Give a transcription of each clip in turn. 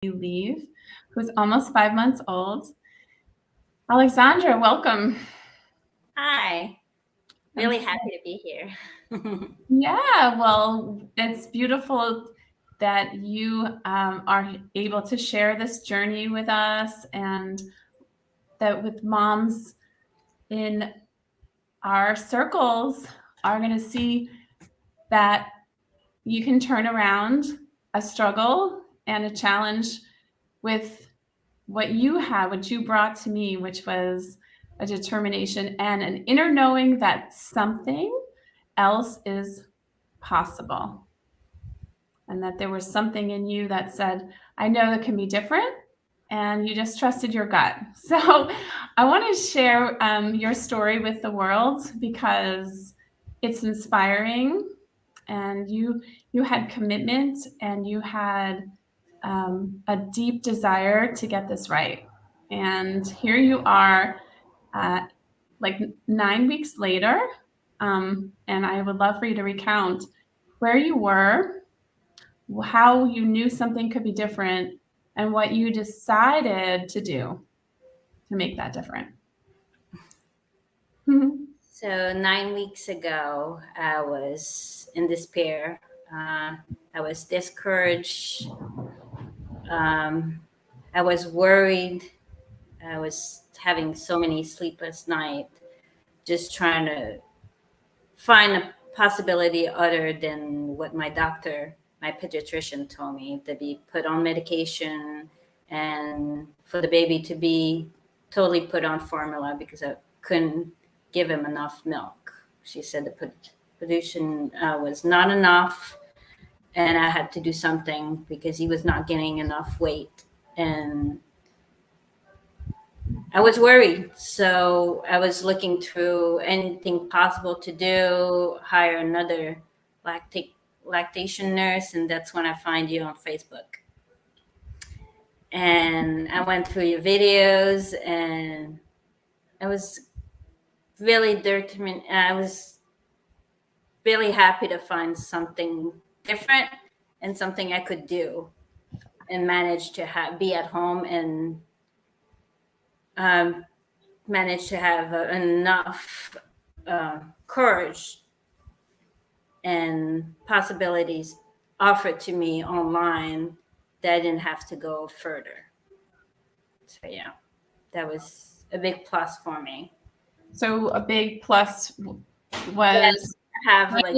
leave, who's almost 5 months old. Alexandra, welcome. Hi, really happy to be here. Yeah, well, it's beautiful that you are able to share this journey with us, and that with moms in our circles are going to see that you can turn around a struggle and a challenge with what you had, what you brought to me, which was a determination and an inner knowing that something else is possible. And that there was something in you that said, I know that can be different. And you just trusted your gut. So I want to share your story with the world because it's inspiring. And you had commitment, and you had a deep desire to get this right. And here you are, like 9 weeks later. And I would love for you to recount where you were, how you knew something could be different, and what you decided to do to make that different. So 9 weeks ago, I was in despair. I was discouraged. I was worried. I was having so many sleepless nights, just trying to find a possibility other than what my doctor, my pediatrician, told me, to be put on medication and for the baby to be totally put on formula because I couldn't give him enough milk. She said the production was not enough, and I had to do something because he was not gaining enough weight. And I was worried. So I was looking through anything possible to do, hire another lactation nurse, and that's when I find you on Facebook. And I went through your videos, and I was really determined. I was really happy to find something different and something I could do and manage to be at home and manage to have enough courage and possibilities offered to me online that I didn't have to go further. So yeah, that was a big plus for me. So a big plus Yes, was have like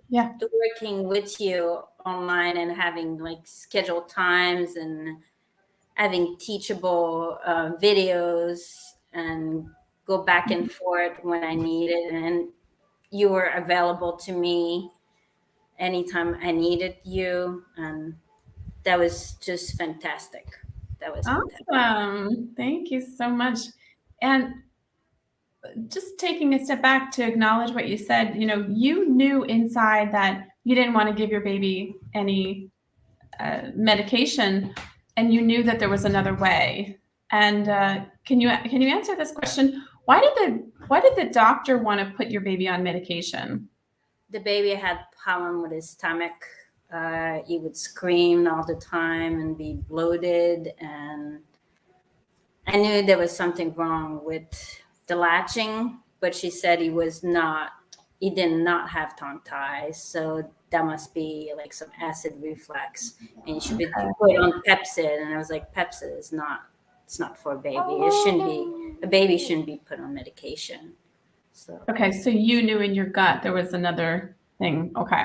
yeah. working with you online and having like scheduled times and having teachable videos and go back and forth when I needed, and you were available to me anytime I needed you, and that was just fantastic. That was fantastic. Awesome. Thank you so much. And just taking a step back to acknowledge what you said, you knew inside that you didn't want to give your baby any medication, and you knew that there was another way. And can you answer this question? Why did the doctor want to put your baby on medication? The baby had problem with his stomach. He would scream all the time and be bloated, and I knew there was something wrong with the latching, but she said he did not have tongue ties. So that must be like some acid reflux, and he should be put on Pepsid. And I was like, Pepsid it's not for a baby. A baby shouldn't be put on medication. So. Okay. So you knew in your gut there was another thing. Okay.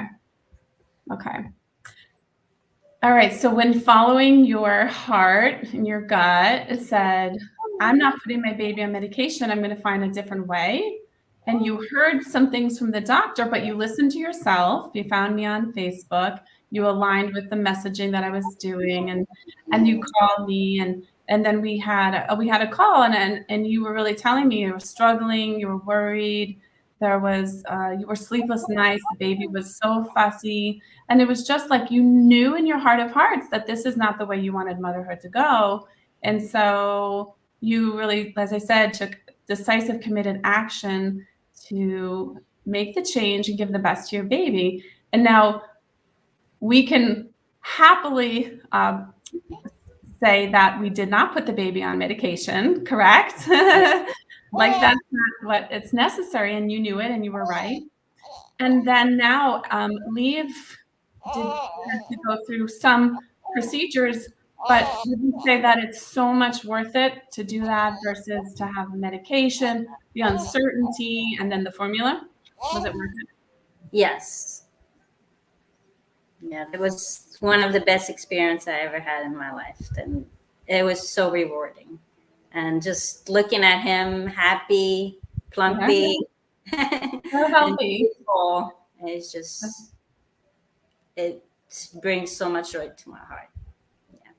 All right. So when following your heart and your gut, it said, I'm not putting my baby on medication. I'm going to find a different way. And you heard some things from the doctor, but you listened to yourself. You found me on Facebook. You aligned with the messaging that I was doing, and you called me, and then we had a call, and you were really telling me you were struggling, you were worried. There was you were sleepless nights. The baby was so fussy, and it was just like you knew in your heart of hearts that this is not the way you wanted motherhood to go. And so you really, as I said, took decisive, committed action to make the change and give the best to your baby. And now we can happily say that we did not put the baby on medication, correct? Like that's not what it's necessary, and you knew it, and you were right. And then now, Leave did have to go through some procedures, but would you say that it's so much worth it to do that versus to have medication, the uncertainty, and then the formula? Was it worth it? Yes. Yeah, it was one of the best experiences I ever had in my life. And it was so rewarding. And just looking at him happy, plumpy, So and healthy. beautiful, it's just, it brings so much joy to my heart.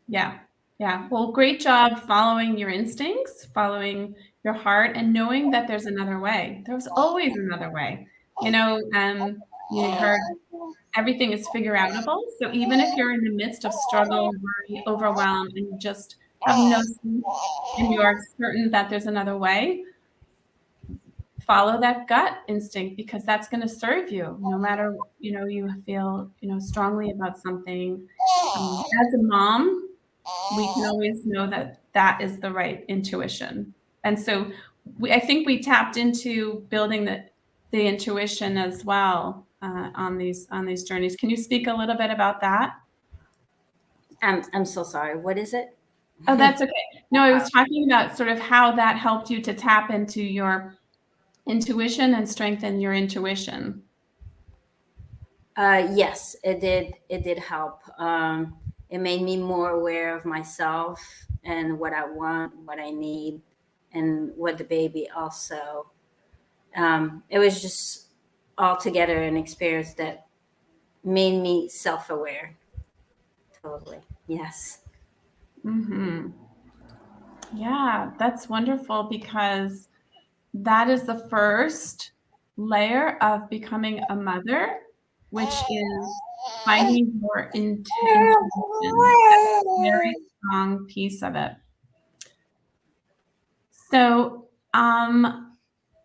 Yeah. Yeah. Well, great job following your instincts, following your heart, and knowing that there's another way. There's always another way. You heard everything is figure outable. So even if you're in the midst of struggle, worry, overwhelm, and you just have no sleep and you are certain that there's another way, follow that gut instinct, because that's going to serve you no matter, you feel, strongly about something. As a mom, we can always know that that is the right intuition. And so I think we tapped into building the intuition as well on these journeys. Can you speak a little bit about that? I'm so sorry. What is it? Oh, that's okay. No, I was talking about sort of how that helped you to tap into your intuition and strengthen your intuition. Yes, it did. It did help. It made me more aware of myself and what I want, what I need, and what the baby also. It was just altogether an experience that made me self-aware. Totally. Yes. Mm-hmm. Yeah, that's wonderful, because that is the first layer of becoming a mother, which is finding your intuition. That's a very strong piece of it. So,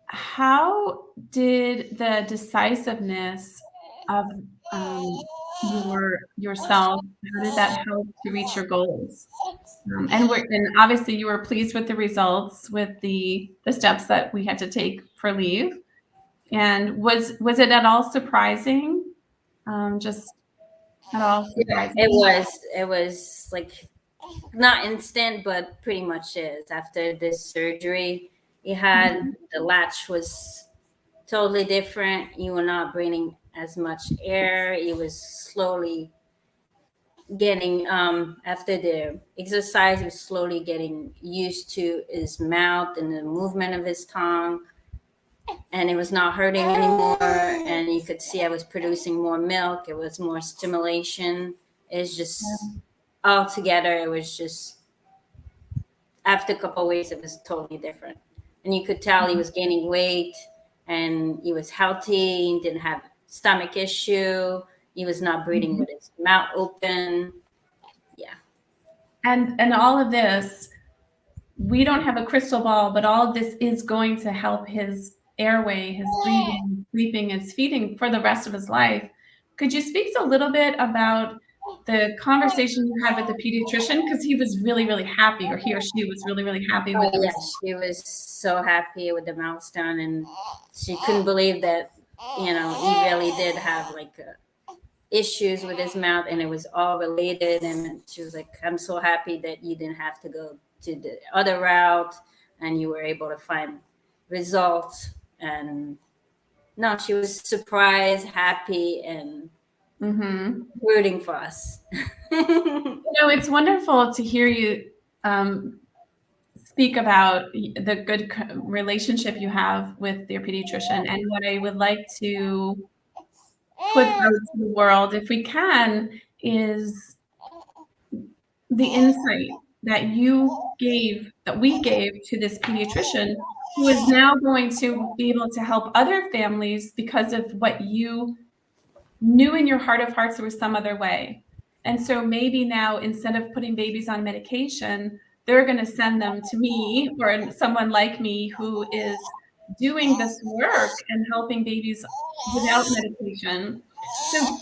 how did the decisiveness of yourself, how did that help to reach your goals? And obviously you were pleased with the results, with the steps that we had to take for Leave. And was it at all surprising? Just at all surprising? It was like not instant, but pretty much is. After this surgery, you had the latch was totally different. You were not breathing as much air. It was slowly getting after the exercise, he was slowly getting used to his mouth and the movement of his tongue, and it was not hurting anymore. And you could see I was producing more milk. It was more stimulation. It's just all together. It was just after a couple of weeks, it was totally different, and you could tell he was gaining weight, and he was healthy. He didn't have stomach issue. He was not breathing with his mouth open. Yeah. And all of this, we don't have a crystal ball, but all of this is going to help his airway, his breathing, sleeping, his feeding for the rest of his life. Could you speak a little bit about the conversation you had with the pediatrician? Because he was really, really happy, or he or she was really, really happy with it. Yes, she was so happy with the milestone, and she couldn't believe that, he really did have like issues with his mouth, and it was all related. And she was like, I'm so happy that you didn't have to go to the other route, and you were able to find results. And no, she was surprised, happy, and rooting for us. It's wonderful to hear you speak about the good relationship you have with your pediatrician. And what I would like to put out to the world, if we can, is the insight that we gave to this pediatrician, who is now going to be able to help other families because of what you knew in your heart of hearts there was some other way. And so maybe now, instead of putting babies on medication, they're going to send them to me or someone like me who is doing this work and helping babies without medication. So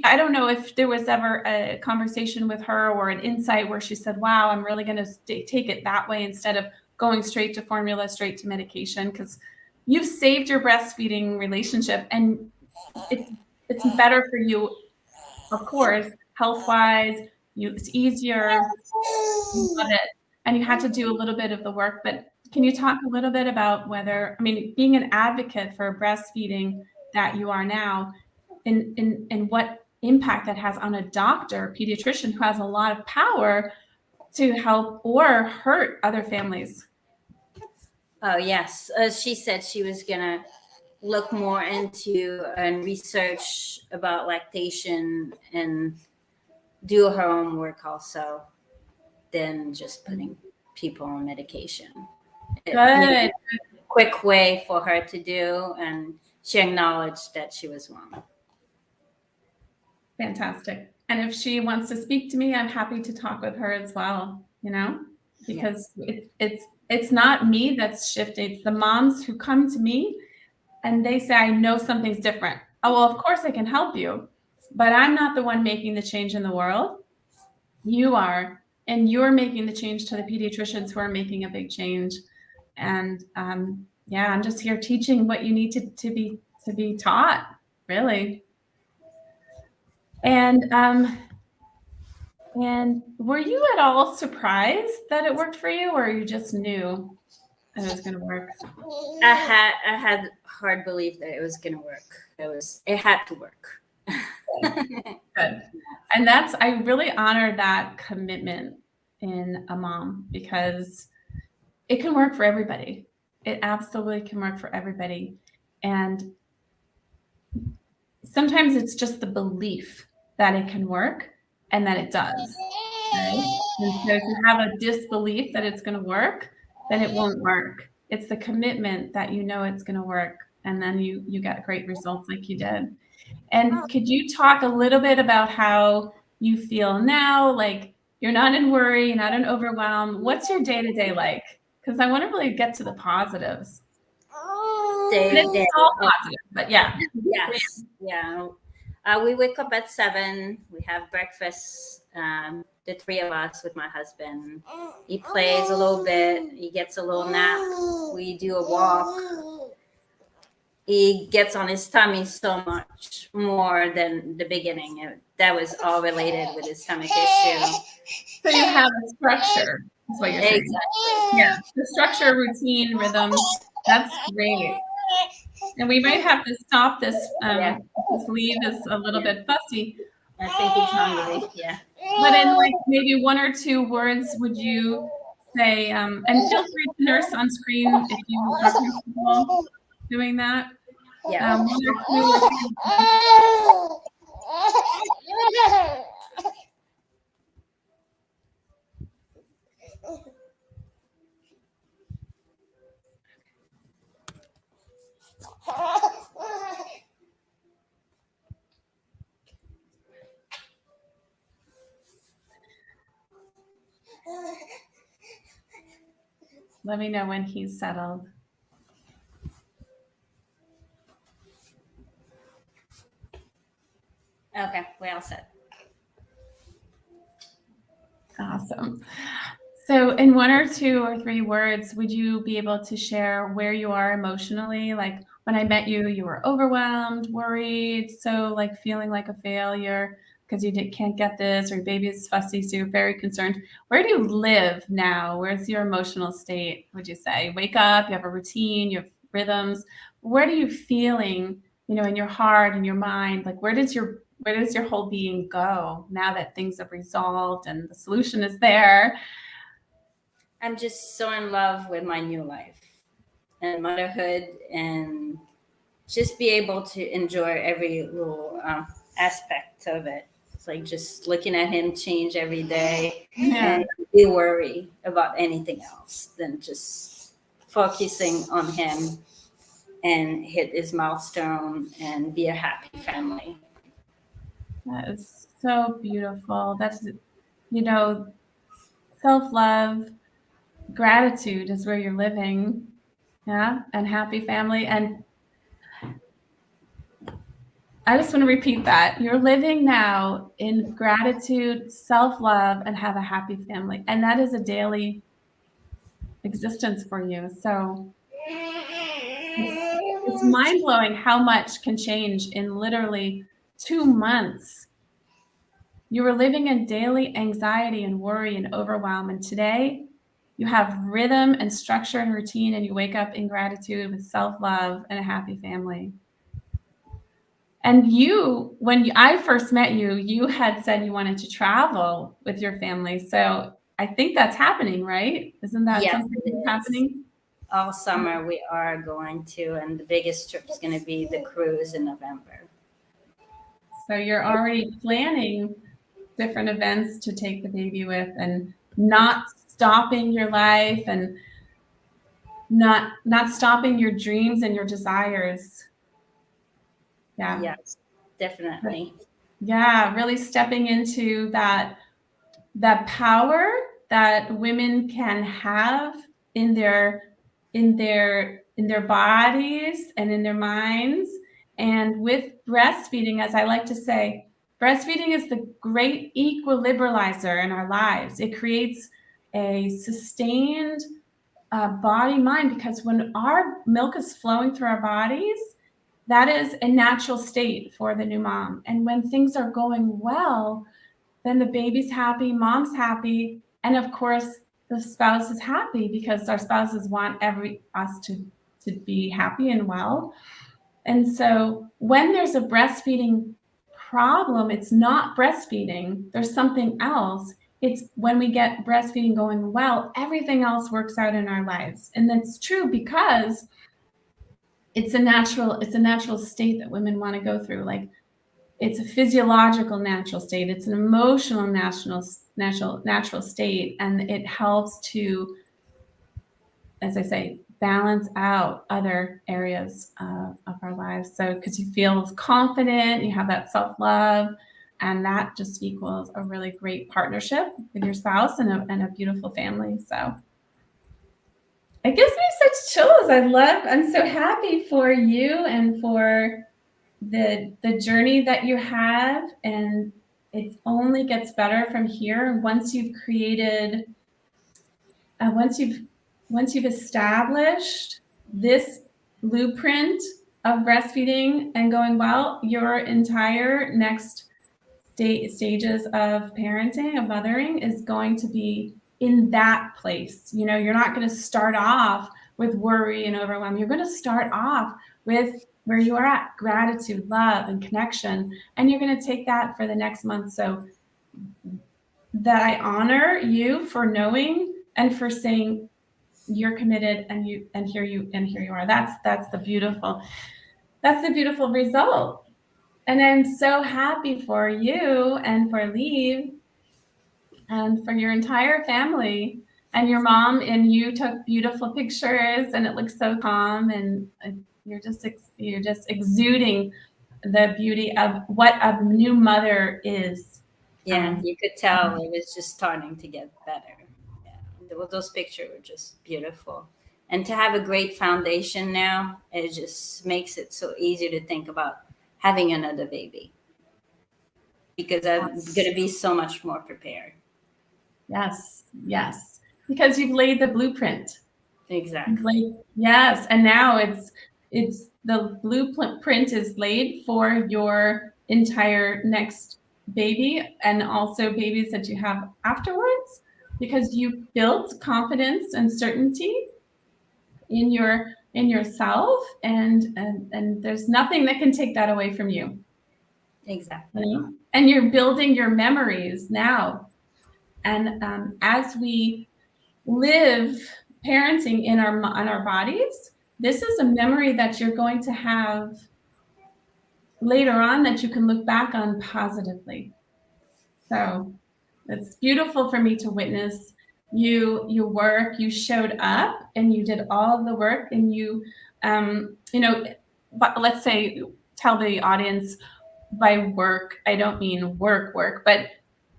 I don't know if there was ever a conversation with her or an insight where she said, wow, I'm really going to take it that way instead of going straight to formula, straight to medication, because you've saved your breastfeeding relationship, and it's better for you, of course, health-wise. It's easier. You love it. And you had to do a little bit of the work, but can you talk a little bit about whether, I mean, being an advocate for breastfeeding that you are now, and what impact that has on a doctor, pediatrician, who has a lot of power to help or hurt other families? Oh, yes. She said she was going to look more into and research about lactation and do her own work also than just putting people on medication. Good. Quick way for her to do, and she acknowledged that she was wrong. Fantastic. And if she wants to speak to me, I'm happy to talk with her as well, because it's not me that's shifting. It's the moms who come to me and they say, I know something's different. Oh, well, of course I can help you, but I'm not the one making the change in the world. You are, and you're making the change to the pediatricians who are making a big change. And I'm just here teaching what you need to be taught, really. And were you at all surprised that it worked for you, or you just knew it was going to work? I had hard belief that it was going to work. It had to work. Good. And I really honor that commitment in a mom, because it can work for everybody. It absolutely can work for everybody. And sometimes it's just the belief that it can work and that it does. Right? And so if you have a disbelief that it's going to work, then it won't work. It's the commitment that you know it's going to work, and then you get great results like you did. And could you talk a little bit about how you feel now? Like, you're not in worry, you're not in overwhelm. What's your day-to-day like? Because I want to really get to the positives. Day-to-day. It's all positive, but yeah. Yes. Yeah. We wake up at 7. We have breakfast, the 3 of us with my husband. He plays a little bit. He gets a little nap. We do a walk. He gets on his tummy so much more than the beginning. That was all related with his stomach issue. So you have a structure, is what you're saying. Exactly. Yeah, the structure, routine, rhythm. That's great. And we might have to stop this. This leave is a little bit fussy. I think he's hungry. Yeah. But in like maybe 1 or 2 words, would you say? And feel free to nurse on screen if you are comfortable doing that. Yeah. 1 or 2. Let me know when he's settled. Okay, we all set. Awesome. So in 1 or 2 or 3 words, would you be able to share where you are emotionally? Like, when I met you, you were overwhelmed, worried, so like feeling like a failure because you can't get this, or your baby is fussy, so you're very concerned. Where do you live now? Where's your emotional state, would you say? Wake up, you have a routine, you have rhythms. Where are you feeling, in your heart and your mind? Like, where does your whole being go now that things have resolved and the solution is there? I'm just so in love with my new life and motherhood, and just be able to enjoy every little aspect of it. It's like just looking at him change every day, and be worried about anything else than just focusing on him and hit his milestone and be a happy family. That is so beautiful. That's, self-love, gratitude is where you're living. Yeah. And happy family. And I just want to repeat that. You're living now in gratitude, self-love, and have a happy family. And that is a daily existence for you. So it's mind-blowing how much can change in literally 2 months. You were living in daily anxiety and worry and overwhelm. And today you have rhythm and structure and routine, and you wake up in gratitude with self-love and a happy family. And you, when I first met you, you had said you wanted to travel with your family. So I think that's happening, right? Isn't that Yes, something it that's is. happening? All summer we are going to, and the biggest trip is going to be the cruise in November. So you're already planning different events to take the baby with, and not stopping your life, and not stopping your dreams and your desires. Yeah. Yes, definitely. Yeah, really stepping into that power that women can have in their bodies and in their minds. And with breastfeeding, as I like to say, breastfeeding is the great equilibrizer in our lives. It creates a sustained body mind, because when our milk is flowing through our bodies, that is a natural state for the new mom. And when things are going well, then the baby's happy, mom's happy, and of course the spouse is happy, because our spouses want us to be happy and well. And so when there's a breastfeeding problem, it's not breastfeeding, there's something else. It's when we get breastfeeding going well, everything else works out in our lives. And that's true because it's a natural state that women want to go through. Like, it's a physiological natural state, it's an emotional natural state, and it helps to, as I say, balance out other areas of our lives. So because you feel confident, you have that self-love, and that just equals a really great partnership with your spouse and a beautiful family. So it gives me such chills. I'm so happy for you and for the journey that you have, and it only gets better from here. Once you've created, once you've established this blueprint of breastfeeding and going well, your entire next stages of parenting, of mothering, is going to be in that place. You know, you're not going to start off with worry and overwhelm. You're going to start off with where you are at, gratitude, love, and connection, and you're going to take that for the next month. So that I honor you for knowing and for saying you're committed, and here you are. That's the beautiful result. And I'm so happy for you and for Lee and for your entire family, and your mom and you took beautiful pictures, and it looks so calm, and you're just exuding the beauty of what a new mother is. Yeah, you could tell it was just starting to get better. Yeah, those pictures were just beautiful. And to have a great foundation now, it just makes it so easy to think about having another baby, because I'm going to be so much more prepared. Yes, because you've laid the blueprint. Exactly. Yes, and now it's the blueprint is laid for your entire next baby, and also babies that you have afterwards, because you built confidence and certainty in yourself, and there's nothing that can take that away from you. Exactly. You know? And you're building your memories now. And as we live parenting in our bodies, this is a memory that you're going to have later on that you can look back on positively. So it's beautiful for me to witness you work. You showed up and you did all of the work, and you but let's say, tell the audience, by work I don't mean work, but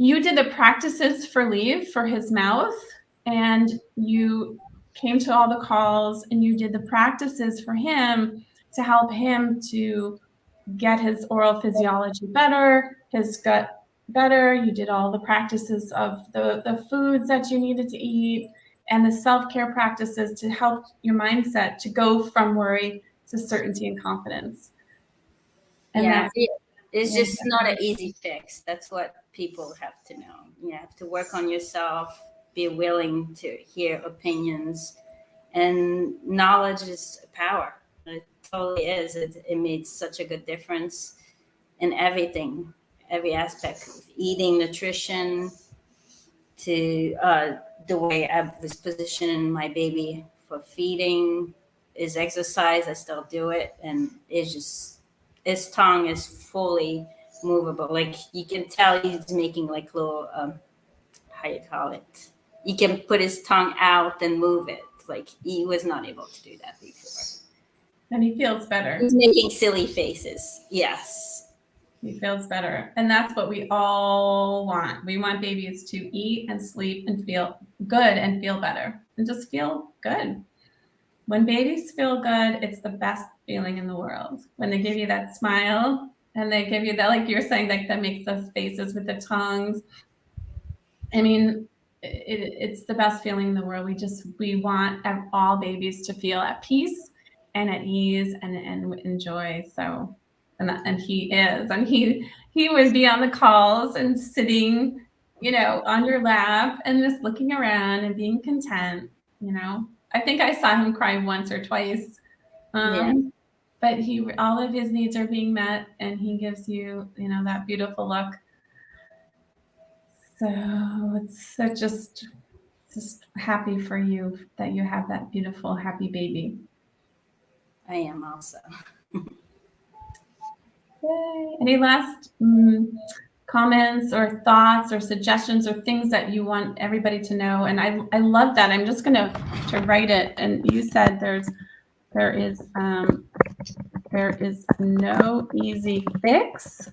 you did the practices for Leave for his mouth, and you came to all the calls, and you did the practices for him to help him to get his oral physiology better, his gut better. You did all the practices of the foods that you needed to eat and the self-care practices to help your mindset to go from worry to certainty and confidence. And Yeah, that's it's just not an easy fix. That's what people have to know. You have to work on yourself, be willing to hear opinions, and knowledge is power. It totally is. It made such a good difference in everything, every aspect of eating, nutrition, to the way I was positioning my baby for feeding, is exercise. I still do it, and it's just his tongue is fully movable. Like you can tell he's making like little how you call it. You can put his tongue out and move it. Like he was not able to do that before. And he feels better. He's making silly faces. Yes. He feels better. And that's what we all want. We want babies to eat and sleep and feel good and feel better and just feel good. When babies feel good, it's the best feeling in the world. When they give you that smile and they give you that, like you're saying, like that makes those faces with the tongues. I mean, it's the best feeling in the world. We want all babies to feel at peace and at ease and enjoy. So, and he is, and he would be on the calls and sitting, on your lap and just looking around and being content. I think I saw him cry once or twice, Yeah. but all of his needs are being met, and he gives you, that beautiful look. So it's just happy for you that you have that beautiful, happy baby. I am also. Yay. Any last comments or thoughts or suggestions or things that you want everybody to know? And I love that. I'm just going to write it. And you said there is no easy fix.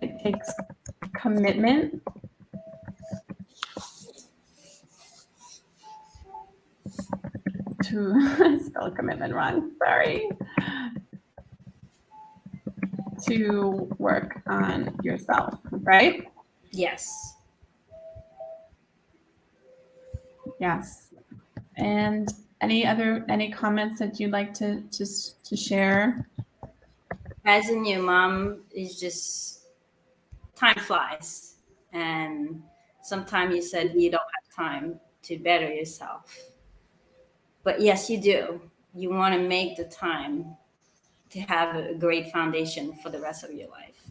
It takes commitment. To spell commitment wrong, sorry. To work on yourself, right? Yes. Yes. And any comments that you'd like to share? As a new mom, it's just time flies, and sometimes you said you don't have time to better yourself, but yes, you do. You want to make the time to have a great foundation for the rest of your life,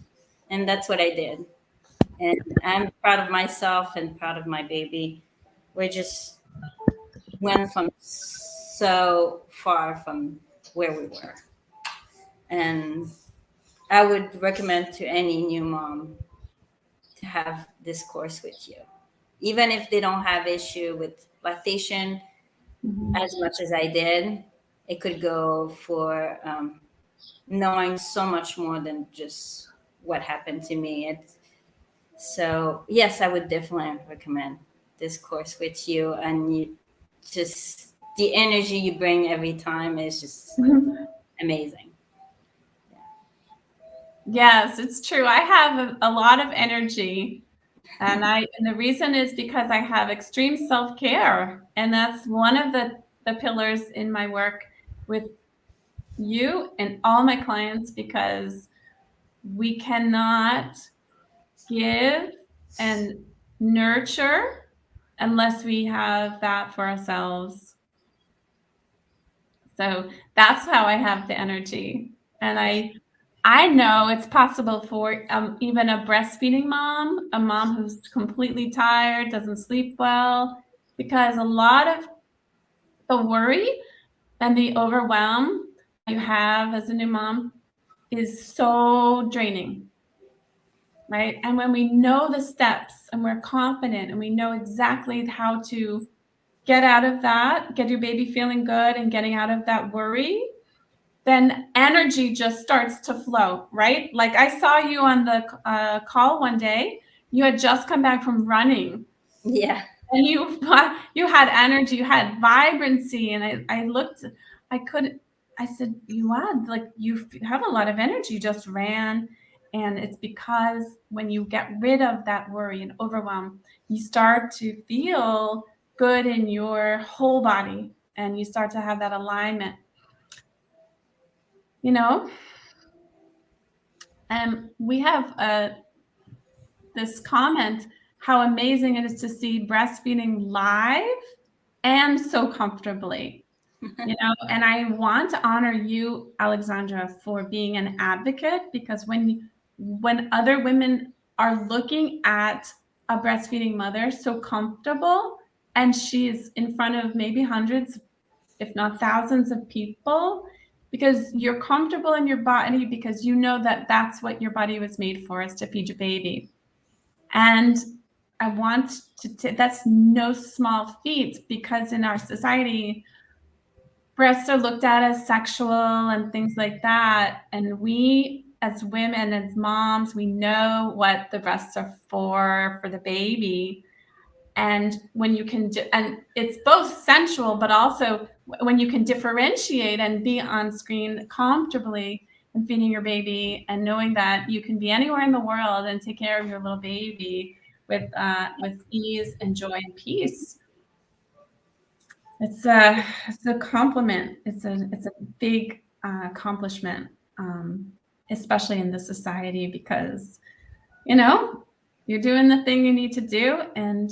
and that's what I did. And I'm proud of myself and proud of my baby. We just went from so far from where we were, and I would recommend to any new mom to have this course with you, even if they don't have issue with lactation as much as I did. It could go for knowing so much more than just what happened to me. So yes, I would definitely recommend this course with you, and you just the energy you bring every time is just amazing. Yes, it's true. I have a lot of energy, and the reason is because I have extreme self-care, and that's one of the pillars in my work with you and all my clients, because we cannot give and nurture unless we have that for ourselves. So that's how I have the energy. And I know it's possible for even a breastfeeding mom, a mom who's completely tired, doesn't sleep well, because a lot of the worry and the overwhelm you have as a new mom is so draining, right? And when we know the steps and we're confident and we know exactly how to get out of that, get your baby feeling good and getting out of that worry, then energy just starts to flow, right? Like I saw you on the call one day. You had just come back from running. Yeah. And you had energy, you had vibrancy. And I looked, I couldn't, I said, you add, like, you have a lot of energy, you just ran. And it's because when you get rid of that worry and overwhelm, you start to feel good in your whole body and you start to have that alignment, you know? And we have this comment how amazing it is to see breastfeeding live and so comfortably. And I want to honor you, Alexandra, for being an advocate, because when other women are looking at a breastfeeding mother so comfortable and she's in front of maybe hundreds, if not thousands of people, because you're comfortable in your body, because you know that that's what your body was made for, is to feed your baby. And I want that's no small feat, because in our society, breasts are looked at as sexual and things like that. And we, as women, as moms, we know what the breasts are for the baby. And when you can, and it's both sensual, but also when you can differentiate and be on screen comfortably and feeding your baby and knowing that you can be anywhere in the world and take care of your little baby with ease and joy and peace. It's a compliment. It's a big accomplishment, especially in this society, because you're doing the thing you need to do, and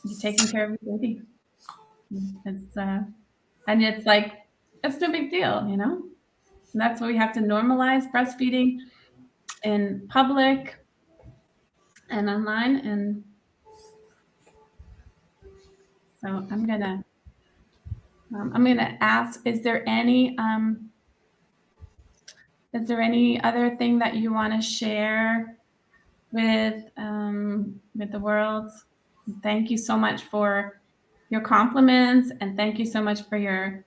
you're taking care of your baby. And it's like, it's no big deal, And that's why we have to normalize breastfeeding in public and online. And so I'm gonna ask: Is there any other thing that you want to share with the world? Thank you so much for your compliments, and thank you so much for your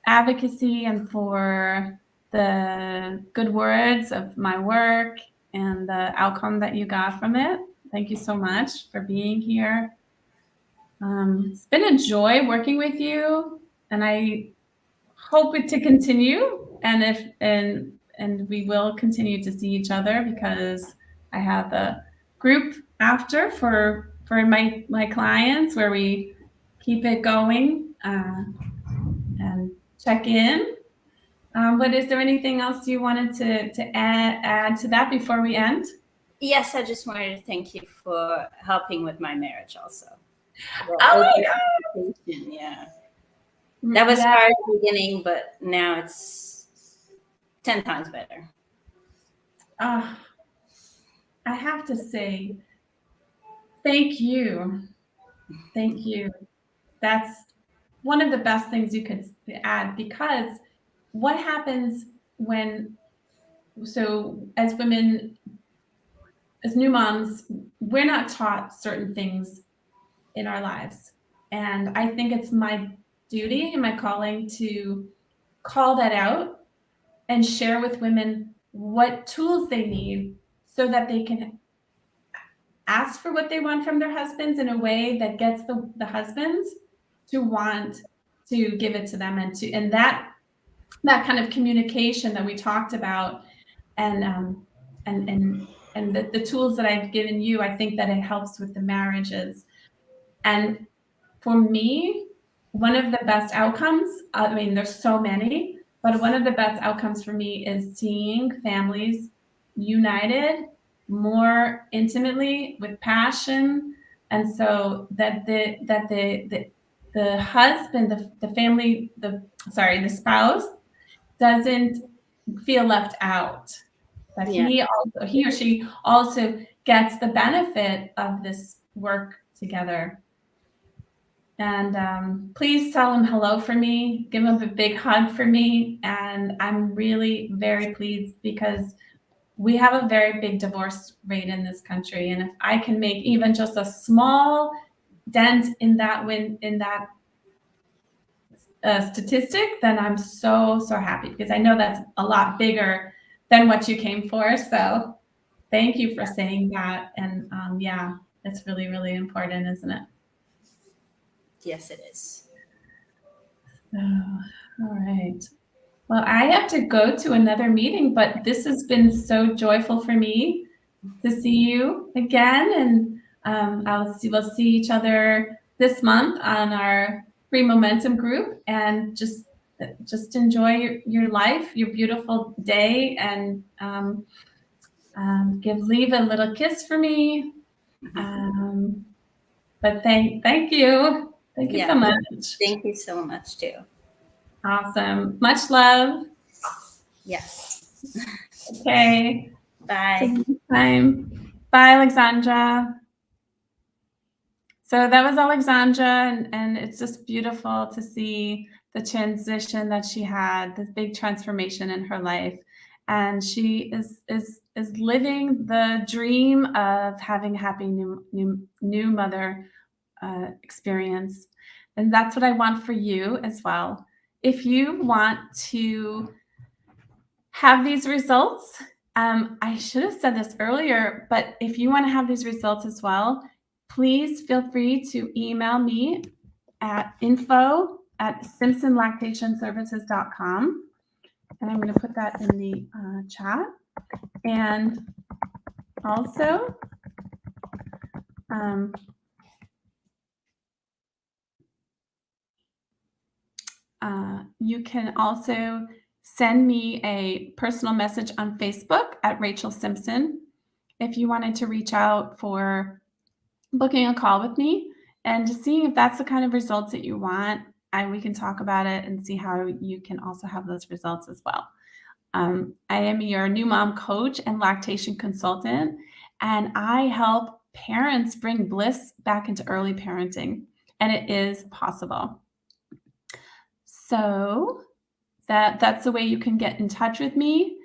advocacy and for the good words of my work and the outcome that you got from it. Thank you so much for being here. It's been a joy working with you, and I hope it to continue. And we will continue to see each other, because I have a group after for my clients where we keep it going and check in. But is there anything else you wanted to add to that before we end? Yes, I just wanted to thank you for helping with my marriage also. Oh my God. Yeah. That was hard at the beginning, but now it's 10 times better. I have to say, thank you. Thank you. That's one of the best things you could add, because what happens as women, as new moms, we're not taught certain things in our lives. And I think it's my duty and my calling to call that out and share with women what tools they need, so that they can ask for what they want from their husbands in a way that gets the husbands to want to give it to them, and that kind of communication that we talked about, and the tools that I've given you, I think that it helps with the marriages. And for me, one of the best outcomes, I mean, there's so many, but one of the best outcomes for me is seeing families united more intimately with passion. And so that the husband, the spouse doesn't feel left out, that he or she also gets the benefit of this work together. And please tell him hello for me. Give him a big hug for me. And I'm really very pleased, because we have a very big divorce rate in this country. And if I can make even just a small dent in that statistic, then I'm so happy, because I know that's a lot bigger than what you came for. So thank you for saying that. And yeah, it's really, really important, isn't it? Yes, it is. Oh, all right. Well, I have to go to another meeting, but this has been so joyful for me to see you again, and we'll see each other this month on our free momentum group, and just enjoy your life, your beautiful day, and leave a little kiss for me. But thank you. Thank you so much. Thank you so much too. Awesome. Much love. Yes. Okay. Bye. Till next time. Bye, Alexandra. So that was Alexandra, and it's just beautiful to see the transition that she had, this big transformation in her life. And she is living the dream of having a happy new mother experience. And that's what I want for you as well. If you want to have these results, I should have said this earlier, but if you want to have these results as well, please feel free to email me at info@simpsonlactationservices.com. And I'm going to put that in the chat. And also, you can also send me a personal message on Facebook at Rachel Simpson if you wanted to reach out for booking a call with me and just seeing if that's the kind of results that you want. We can talk about it and see how you can also have those results as well. I am your new mom coach and lactation consultant, and I help parents bring bliss back into early parenting, and it is possible. So that's the way you can get in touch with me.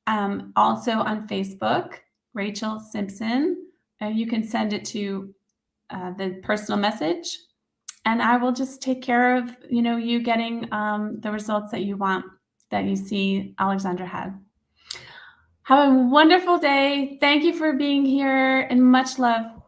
Also on Facebook, Rachel Simpson. You can send it to the personal message, and I will just take care of you getting the results that you want, that you see Alexandra had. Have a wonderful day. Thank you for being here, and much love.